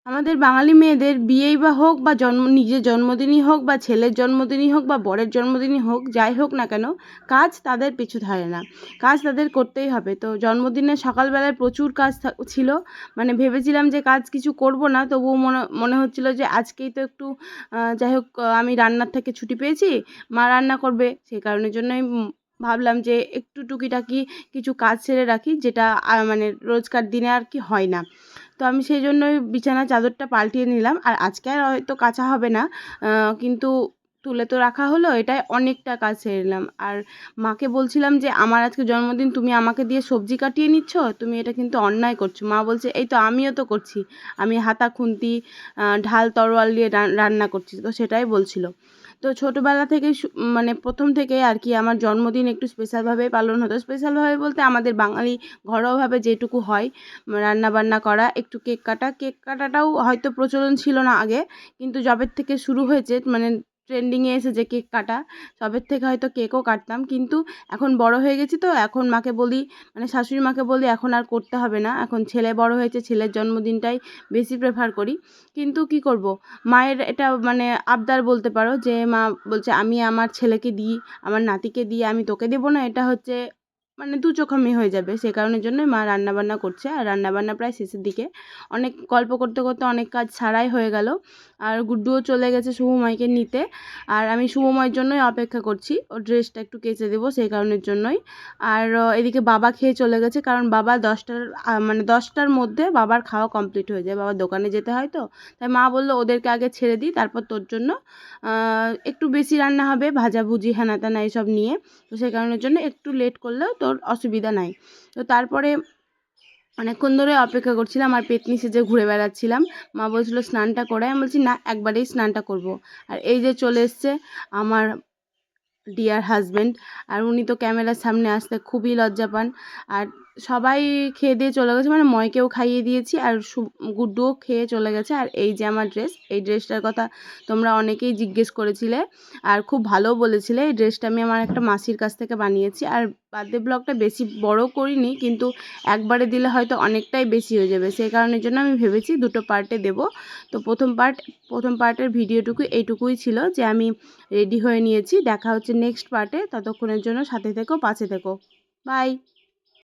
আমাদের বাঙালি মেয়েদের বিয়েই বা হোক বা নিজের জন্মদিনই হোক বা ছেলের জন্মদিনই হোক বা বরের জন্মদিনই হোক, যাই হোক না কেন, কাজ তাদের পিছু ধারে না, কাজ তাদের করতেই হবে। তো জন্মদিনে সকালবেলায় প্রচুর কাজ ছিল, মানে ভেবেছিলাম যে কাজ কিছু করব না, তবুও মনে মনে হচ্ছিল যে আজকেই তো একটু যাই হোক, আমি রান্নার থেকে ছুটি পেয়েছি, মা রান্না করবে, সেই কারণের জন্যই ভাবলাম যে একটু টুকিটাকি কিছু কাজ সেরে রাখি, যেটা মানে রোজকার দিনে আর কি হয় না। তো আমি সেই জন্যই বিছানার চাদরটা পাল্টিয়ে নিলাম। আর আজকে আর হয়তো কাচা হবে না, কিন্তু তুলে তো রাখা হলো, এটাই অনেকটা কাজ সেরে নিলাম। আর মাকে বলছিলাম যে আমার আজকে জন্মদিন, তুমি আমাকে দিয়ে সবজি কাটিয়ে নিচ্ছ, তুমি এটা কিন্তু অন্যায় করছো। মা বলছে এই তো আমিও তো করছি, আমি হাতা খুন্তি ঢাল তরোয়াল দিয়ে রান্না করছি, তো সেটাই বলছিল। তো ছোটোবেলা থেকেই মানে প্রথম থেকেই আর কি আমার জন্মদিন একটু স্পেশালভাবেই পালন হতো। স্পেশালভাবে বলতে আমাদের বাঙালি ঘরোয়াভাবে যেটুকু হয়, রান্না বান্না করা, একটু কেক কাটা। কেক কাটাটাও হয়তো প্রচলন ছিল না আগে, কিন্তু যবের থেকে শুরু হয়েছে, মানে ট্রেন্ডিংয়ে এসেছে কেক কাটা, তবের থেকে হয়তো কেকও কাটতাম। কিন্তু এখন বড় হয়ে গেছি, তো এখন মাকে বলি, মানে শাশুড়ি মাকে বলি এখন আর করতে হবে না, এখন ছেলে বড় হয়েছে, ছেলের জন্মদিনটাই বেশি প্রেফার করি। কিন্তু কি করব, মায়ের এটা মানে আবদার বলতে পারো, যে মা বলছে আমি আমার ছেলেকে দিই, আমার নাতিকে দিই, আমি তোকে দেবো না, এটা হচ্ছে মানে দু চোখামি হয়ে যাবে। সে কারণের জন্যই মা রান্নাবান্না করছে। আর রান্নাবান্না প্রায় শেষের দিকে, অনেক গল্প করতে করতে অনেক কাজ ছাড়াই হয়ে গেল। আর গুড্ডুও চলে গেছে শুভময়কে নিতে, আর আমি শুভময়ের জন্যই অপেক্ষা করছি, ওর ড্রেসটা একটু কেচে দেবো সেই কারণের জন্যই। আর এদিকে বাবা খেয়ে চলে গেছে, কারণ বাবা 10টার মানে 10টার মধ্যে বাবার খাওয়া কমপ্লিট হয়ে যায়, বাবার দোকানে যেতে হয় তো। তাই মা বললো ওদেরকে আগে ছেড়ে দিই, তারপর তোর জন্য একটু বেশি রান্না হবে, ভাজাভুজি হ্যানা ত্যানা এইসব নিয়ে, তো সেই কারণের জন্য একটু লেট করলেও তোর অসুবিধা নাই। তো তারপরে অনেকক্ষণ ধরে অপেক্ষা করছিলাম আর পেতনি সেজে ঘুরে বেড়াচ্ছিলাম। মা বলছিল স্নানটা করে, আমি বলছি না, একবারেই স্নানটা করব। আর এই যে চলে এসছে আমার ডিয়ার হাজব্যান্ড, আর উনি তো ক্যামেরার সামনে আসতে খুবই লজ্জা পান। আর সবাই খেয়ে দিয়ে চলে গেছে, মানে ময়কেও খাইয়ে দিয়েছি, আর গুড্ডুও খেয়ে চলে গেছে। আর এই যে আমার ড্রেস, এই ড্রেসটার কথা তোমরা অনেকেই জিজ্ঞেস করেছিলে, আর খুব ভালো বলেছিলে। এই ড্রেসটা আমি আমার একটা মাসির কাছ থেকে বানিয়েছি। আর বার্থডে ব্লগটা বেশি বড় করিনি, কিন্তু একবারে দিলে হয়তো অনেকটাই বেশি হয়ে যাবে, সেই কারণের জন্য আমি ভেবেছি দুটো পার্টে দেব। তো প্রথম পার্টের ভিডিওটুকু এইটুকুই ছিল, যে আমি রেডি হয়ে নিয়েছি। দেখা হচ্ছে নেক্সট পার্টে, ততক্ষণের জন্য সাথে থেকো, পাশে থেকো, বাই।